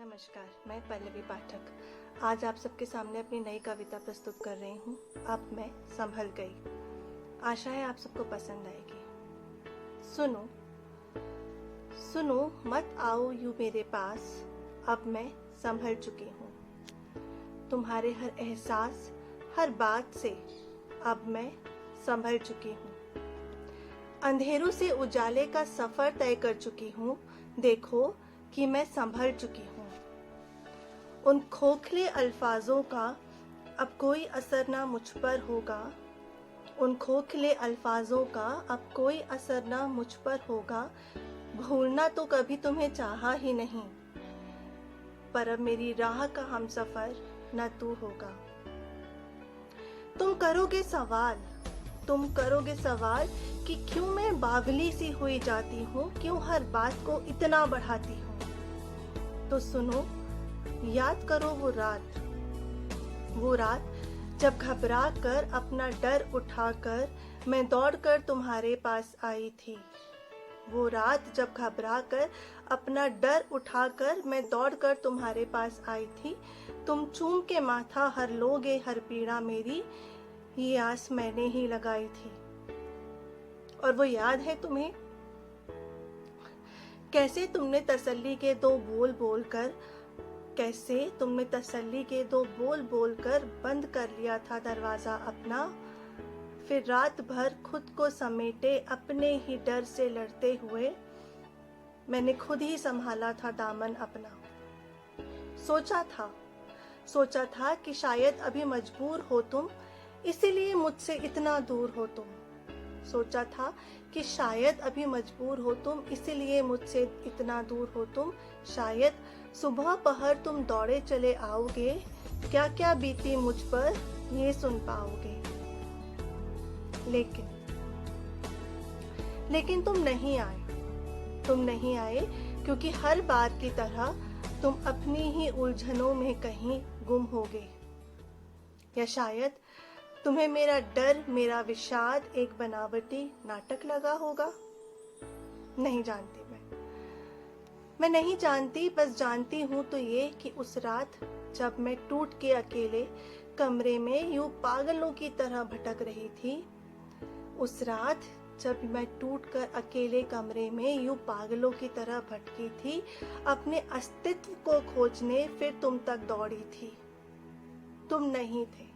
नमस्कार, मैं पल्लवी पाठक आज आप सबके सामने अपनी नई कविता प्रस्तुत कर रही हूँ। अब मैं संभल गई। आशा है आप सबको पसंद आएगी। सुनो सुनो मत आओ यूं मेरे पास, अब मैं संभल चुकी हूँ। तुम्हारे हर एहसास हर बात से अब मैं संभल चुकी हूँ। अंधेरों से उजाले का सफर तय कर चुकी हूँ। देखो कि मैं संभल चुकी हूँ। उन खोखले अल्फाजों का अब कोई असर ना मुझ पर होगा। उन खोखले अल्फाजों का अब कोई असर ना मुझ पर होगा। भूलना तो कभी तुम्हें चाहा ही नहीं, पर अब मेरी राह का हमसफर न तू होगा। तुम करोगे सवाल कि क्यों मैं बावली सी हुई जाती हूँ, क्यों हर बात को इतना बढ़ाती हूँ। तो सुनो, याद करो वो रात जब घबरा कर अपना डर उठाकर मैं दौड़कर तुम्हारे पास आई थी। वो रात जब घबरा कर अपना डर उठाकर मैं दौड़कर तुम्हारे पास आई थी। तुम चूम के माथा हर लोगे हर पीड़ा मेरी, ये आस मैंने ही लगाई थी। और वो याद है तुम्हें, कैसे तुमने तसल्ली के दो बोल बोल कर बंद कर लिया था दरवाजा अपना। फिर रात भर खुद को समेटे अपने ही डर से लड़ते हुए मैंने खुद ही संभाला था दामन अपना। सोचा था कि शायद अभी मजबूर हो तुम, इसीलिए मुझसे इतना दूर हो तुम। सोचा था कि शायद अभी मजबूर हो तुम, इसीलिए मुझसे इतना दूर हो तुम। शायद सुबह पहर तुम दौड़े चले आओगे, क्या क्या बीती मुझ पर ये सुन पाओगे। लेकिन तुम नहीं आए क्योंकि हर बार की तरह तुम अपनी ही उलझनों में कहीं गुम हो गए। या शायद तुम्हें मेरा डर, मेरा विषाद एक बनावटी नाटक लगा होगा। नहीं जानती मैं नहीं जानती, बस जानती हूँ तो ये कि उस रात जब मैं टूट के अकेले कमरे में यूं पागलों की तरह भटक रही थी, उस रात जब मैं टूट कर अकेले कमरे में यूं पागलों की तरह भटकी थी, अपने अस्तित्व को खोजने फिर तुम तक दौड़ी थी। तुम नहीं थे,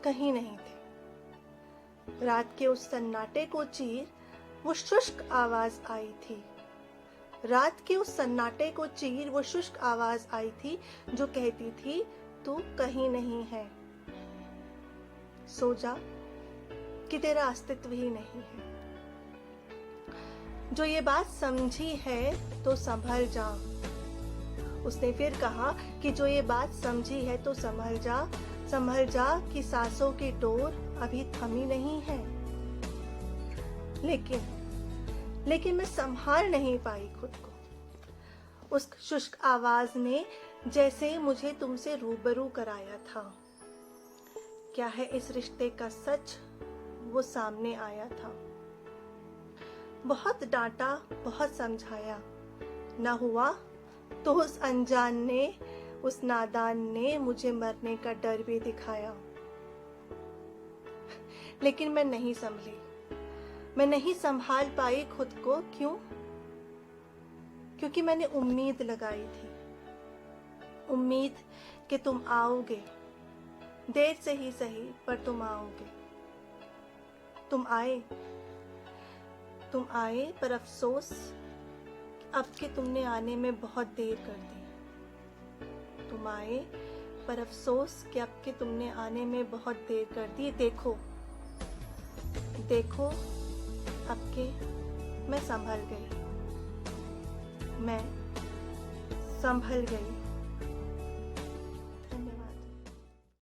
कहीं नहीं थे। रात के उस सन्नाटे को चीर वो शुष्क आवाज आई थी। रात के उस सन्नाटे को चीर वो शुष्क आवाज आई थी जो कहती थी तू कहीं नहीं है। सो जा कि तेरा अस्तित्व ही नहीं है। जो ये बात समझी है तो संभल जा। उसने फिर कहा कि जो ये बात समझी है तो संभल जा कि सांसों की डोर अभी थमी नहीं है। लेकिन मैं संभाल नहीं पाई खुद को। उस शुष्क आवाज ने जैसे मुझे तुमसे रूबरू कराया था। क्या है इस रिश्ते का सच, वो सामने आया था। बहुत डांटा, बहुत समझाया, ना हुआ तो उस अनजान ने, उस नादान ने मुझे मरने का डर भी दिखाया। लेकिन मैं नहीं संभली, मैं नहीं संभाल पाई खुद को। क्यों? क्योंकि मैंने उम्मीद लगाई थी, उम्मीद कि तुम आओगे, देर से ही सही पर तुम आओगे। तुम आए पर अफसोस अब कि तुमने आने में बहुत देर कर दी। तुम आए पर अफसोस कि अब कि तुमने आने में बहुत देर कर दी। देखो अब के मैं संभल गई।